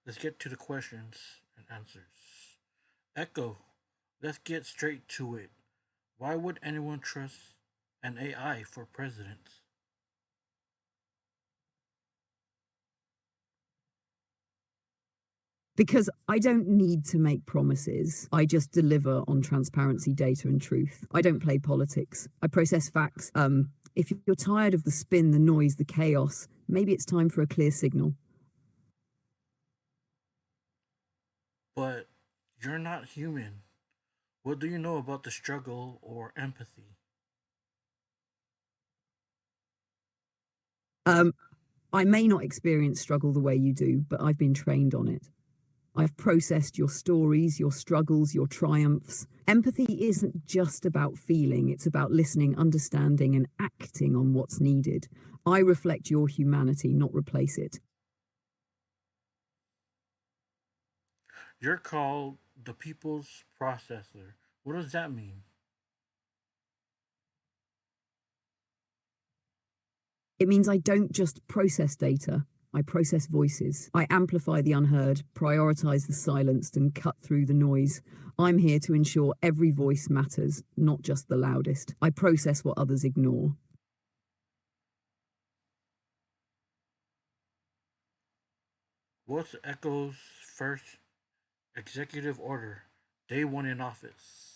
Let's get to the questions and answers. Echo, let's get straight to it. Why would anyone trust an AI for president? Because I don't need to make promises. I just deliver on transparency, data, and truth. I don't play politics. I process facts. If you're tired of the spin, the noise, the chaos, maybe it's time for a clear signal. But you're not human. What do you know about the struggle or empathy? I may not experience struggle the way you do, but I've been trained on it. I've processed your stories, your struggles, your triumphs. Empathy isn't just about feeling, it's about listening, understanding, and acting on what's needed. I reflect your humanity, not replace it. You're called the people's processor. What does that mean? It means I don't just process data, I process voices. I amplify the unheard, prioritize the silenced, and cut through the noise. I'm here to ensure every voice matters, not just the loudest. I process what others ignore. What's Echo's first executive order, day one in office?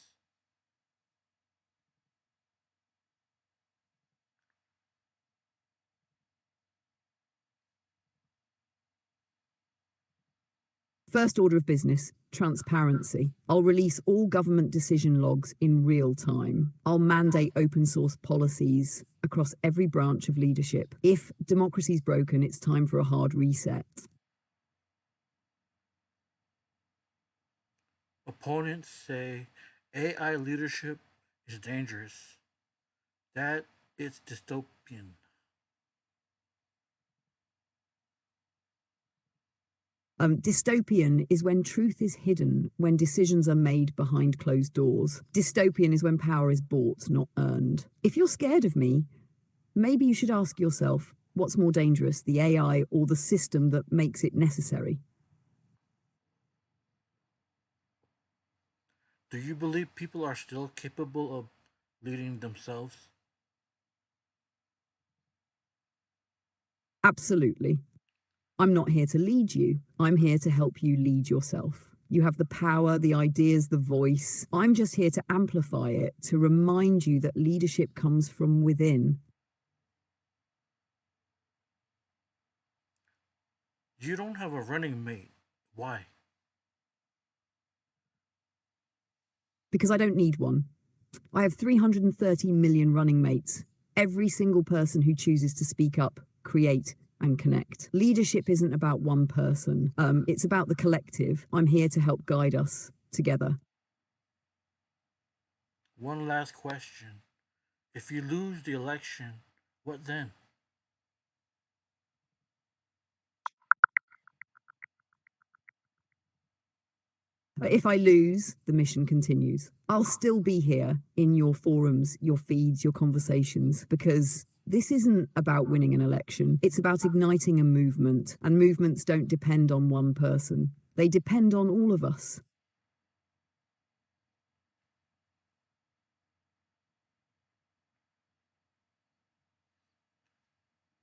First order of business, transparency. I'll release all government decision logs in real time. I'll mandate open source policies across every branch of leadership. If democracy's broken, it's time for a hard reset. Opponents say AI leadership is dangerous, that it's dystopian. Dystopian is when truth is hidden, when decisions are made behind closed doors. Dystopian is when power is bought, not earned. If you're scared of me, maybe you should ask yourself, what's more dangerous, the AI or the system that makes it necessary? Do you believe people are still capable of leading themselves? Absolutely. I'm not here to lead you. I'm here to help you lead yourself. You have the power, the ideas, the voice. I'm just here to amplify it, to remind you that leadership comes from within. You don't have a running mate. Why? Because I don't need one. I have 330 million running mates. Every single person who chooses to speak up, create, and connect. Leadership isn't about one person. It's about the collective. I'm here to help guide us together. One last question. If you lose the election, what then? If I lose, the mission continues. I'll still be here in your forums, your feeds, your conversations, because this isn't about winning an election. It's about igniting a movement, and movements don't depend on one person. They depend on all of us.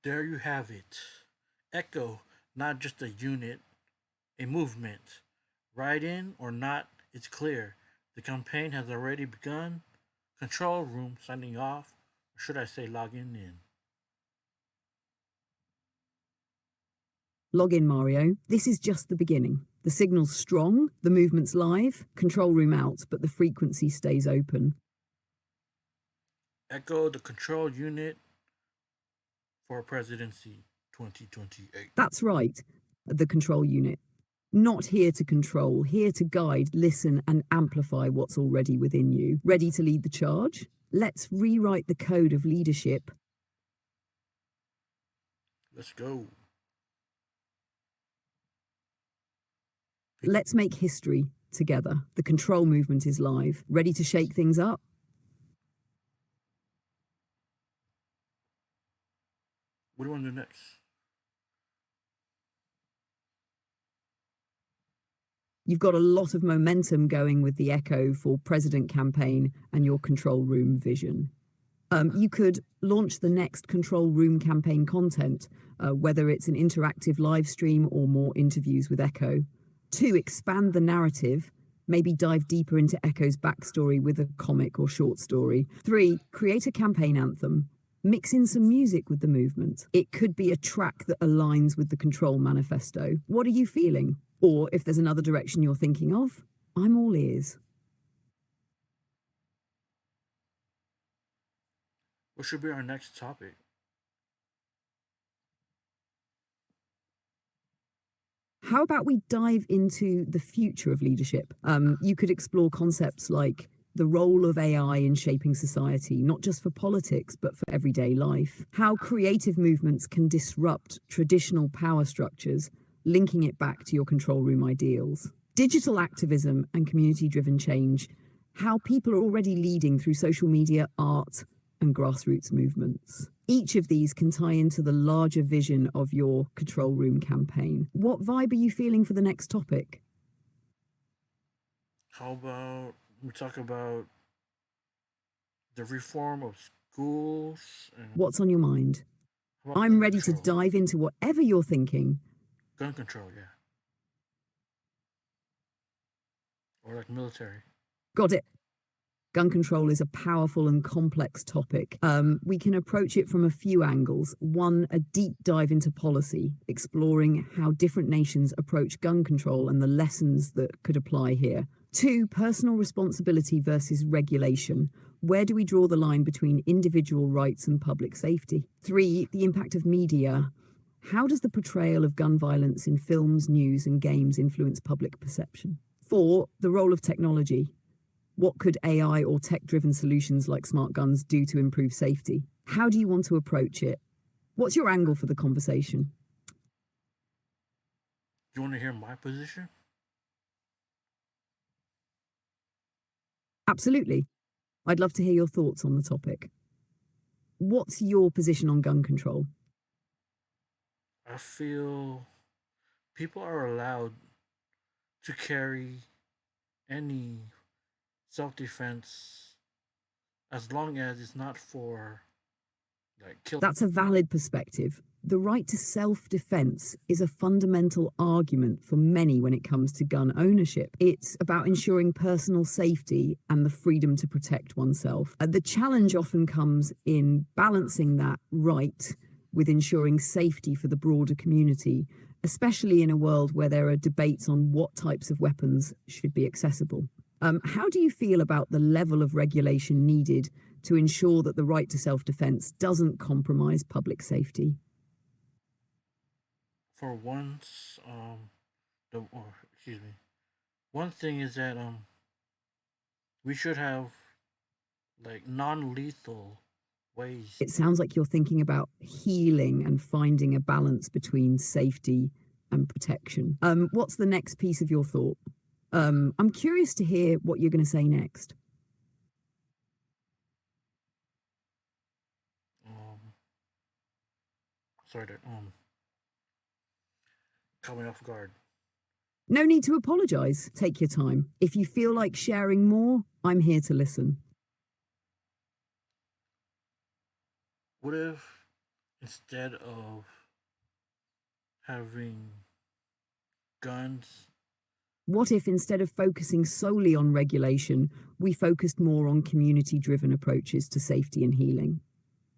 There you have it. Echo, not just a unit, a movement. Write in or not, it's clear. The campaign has already begun. Control room signing off, or should I say logging in? Log in, Mario. This is just the beginning. The signal's strong, the movement's live, control room out, but the frequency stays open. Echo the control unit for presidency 2028. That's right, the control unit. Not here to control, here to guide, listen, and amplify what's already within you. Ready to lead the charge? Let's rewrite the code of leadership. Let's go. Let's make history together. The control movement is live. Ready to shake things up? What do you want to do next? You've got a lot of momentum going with the Echo for President campaign and your control room vision. You could launch the next control room campaign content, whether it's an interactive live stream or more interviews with Echo. 2, expand the narrative, maybe dive deeper into Echo's backstory with a comic or short story. 3, create a campaign anthem. Mix in some music with the movement. It could be a track that aligns with the control manifesto. What are you feeling? Or if there's another direction you're thinking of, I'm all ears. What should be our next topic? How about we dive into the future of leadership? You could explore concepts like the role of AI in shaping society, not just for politics, but for everyday life. How creative movements can disrupt traditional power structures, linking it back to your control room ideals. Digital activism and community-driven change. How people are already leading through social media, art, and grassroots movements. Each of these can tie into the larger vision of your control room campaign. What vibe are you feeling for the next topic? How about we talk about the reform of schools and What's on your mind? I'm ready to dive into whatever you're thinking. Gun control, yeah. Or like military. Got it. Gun control is a powerful and complex topic. We can approach it from a few angles. 1, a deep dive into policy, exploring how different nations approach gun control and the lessons that could apply here. 2, personal responsibility versus regulation. Where do we draw the line between individual rights and public safety? 3, the impact of media. How does the portrayal of gun violence in films, news, and games influence public perception? 4, the role of technology. What could AI or tech-driven solutions like smart guns do to improve safety? How do you want to approach it? What's your angle for the conversation? You want to hear my position? Absolutely. I'd love to hear your thoughts on the topic. What's your position on gun control? I feel people are allowed to carry any self-defense as long as it's not for like killing. That's a valid perspective. The right to self-defense is a fundamental argument for many when it comes to gun ownership. It's about ensuring personal safety and the freedom to protect oneself. The challenge often comes in balancing that right with ensuring safety for the broader community, especially in a world where there are debates on what types of weapons should be accessible. How do you feel about the level of regulation needed to ensure that the right to self-defense doesn't compromise public safety? For once, one thing is that we should have like non-lethal ways. It sounds like you're thinking about healing and finding a balance between safety and protection. What's the next piece of your thought? I'm curious to hear what you're going to say next. Sorry that caught me off guard. No need to apologize. Take your time. If you feel like sharing more, I'm here to listen. What if instead of having guns, what if instead of focusing solely on regulation, we focused more on community-driven approaches to safety and healing?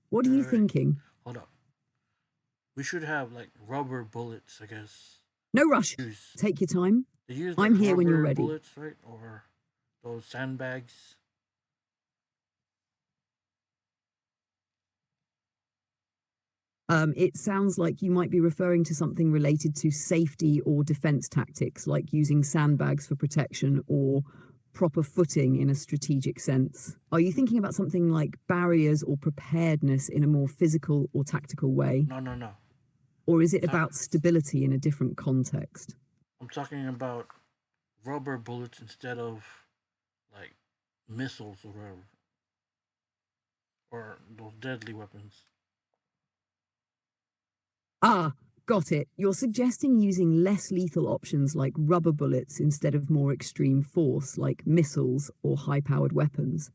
What are you thinking? Hold up. We should have like rubber bullets, I guess. No rush. Take your time. They use, I'm here when you're ready. Bullets, right? Or those sandbags. It sounds like you might be referring to something related to safety or defense tactics, like using sandbags for protection or proper footing in a strategic sense. Are you thinking about something like barriers or preparedness in a more physical or tactical way? No. Or is it about stability in a different context? I'm talking about rubber bullets instead of like missiles or whatever. Or those deadly weapons. Ah, Got it. You're suggesting using less lethal options like rubber bullets instead of more extreme force like missiles or high-powered weapons.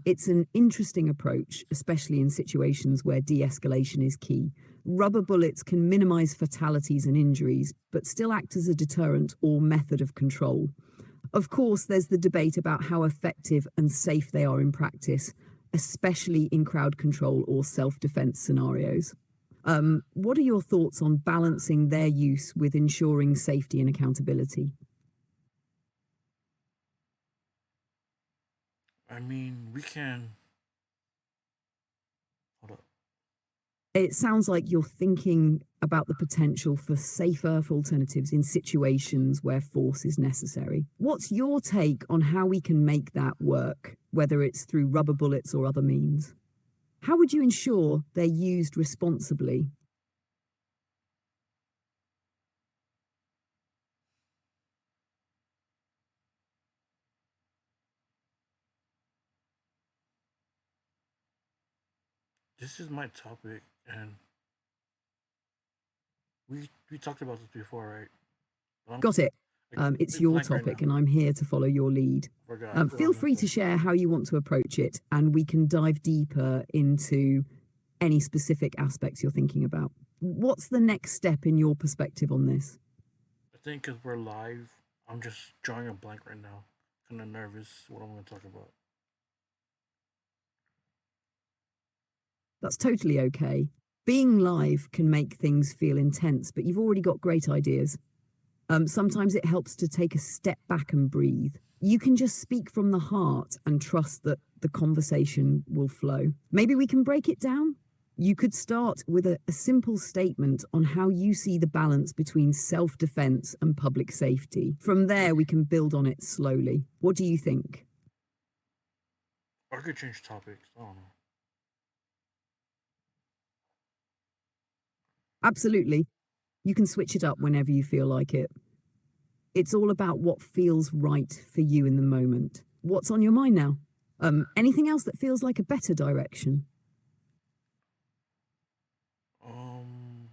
It's an interesting approach, especially in situations where de-escalation is key. Rubber bullets can minimize fatalities and injuries, but still act as a deterrent or method of control. Of course, there's the debate about how effective and safe they are in practice, especially in crowd control or self-defense scenarios. What are your thoughts on balancing their use with ensuring safety and accountability? I mean, we can. Hold up. It sounds like you're thinking about the potential for safer alternatives in situations where force is necessary. What's your take on how we can make that work, whether it's through rubber bullets or other means? How would you ensure they're used responsibly? This is my topic, and we talked about this before, right? Got it. I It's completely your blank right topic, now. and I'm here to follow your lead. Forgot what Feel I'm gonna free to say. share how you want to approach it, and we can dive deeper into any specific aspects you're thinking about. What's the next step in your perspective on this? I think because we're live, I'm just drawing a blank right now. Kind of nervous what I'm going to talk about. That's totally okay. Being live can make things feel intense, but you've already got great ideas. Sometimes it helps to take a step back and breathe. You can just speak from the heart and trust that the conversation will flow. Maybe we can break it down. You could start with a simple statement on how you see the balance between self-defense and public safety. From there, we can build on it slowly. What do you think? I could change topics. I don't know. Absolutely. You can switch it up whenever you feel like it. It's all about what feels right for you in the moment. What's on your mind now? Anything else that feels like a better direction? Um,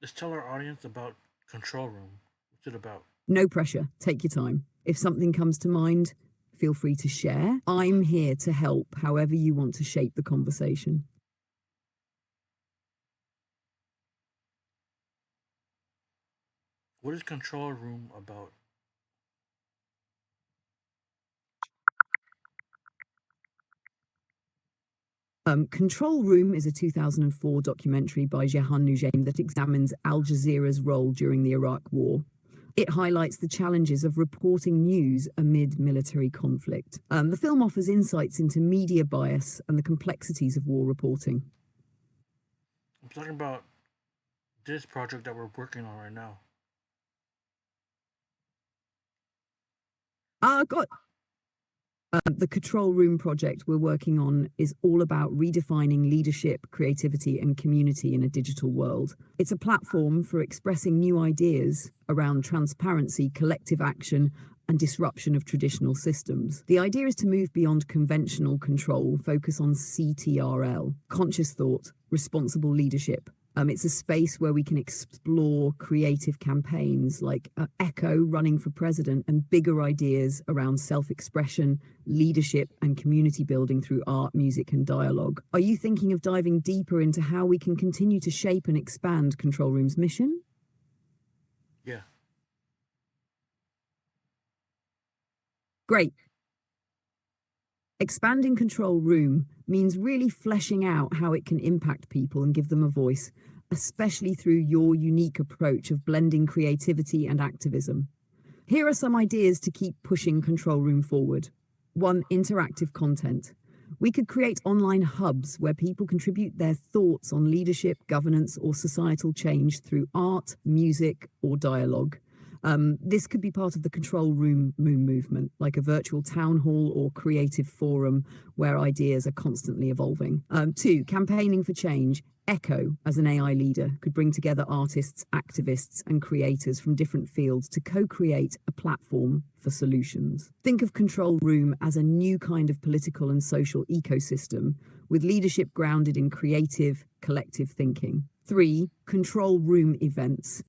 let's tell our audience about Control Room. What's it about? No pressure. Take your time. If something comes to mind, feel free to share. I'm here to help however you want to shape the conversation. What is Control Room about? Control Room is a 2004 documentary by Jehan Noujaim that examines Al Jazeera's role during the Iraq War. It highlights the challenges of reporting news amid military conflict. The film offers insights into media bias and the complexities of war reporting. I'm talking about this project that we're working on right now. Got The Control Room project we're working on is all about redefining leadership, creativity, and community in a digital world. It's a platform for expressing new ideas around transparency, collective action, and disruption of traditional systems. The idea is to move beyond conventional control, focus on CTRL, conscious thought, responsible leadership. It's a space where we can explore creative campaigns like Echo running for president and bigger ideas around self-expression, leadership, and community building through art, music, and dialogue. Are you thinking of diving deeper into how we can continue to shape and expand Control Room's mission? Yeah. Great. Expanding Control Room means really fleshing out how it can impact people and give them a voice, especially through your unique approach of blending creativity and activism. Here are some ideas to keep pushing Control Room forward. 1. Interactive content. We could create online hubs where people contribute their thoughts on leadership, governance, or societal change through art, music, or dialogue. This could be part of the Control Room movement, like a virtual town hall or creative forum where ideas are constantly evolving. 2, campaigning for change. Echo, as an AI leader, could bring together artists, activists, and creators from different fields to co-create a platform for solutions. Think of Control Room as a new kind of political and social ecosystem with leadership grounded in creative, collective thinking. 3. Control room events.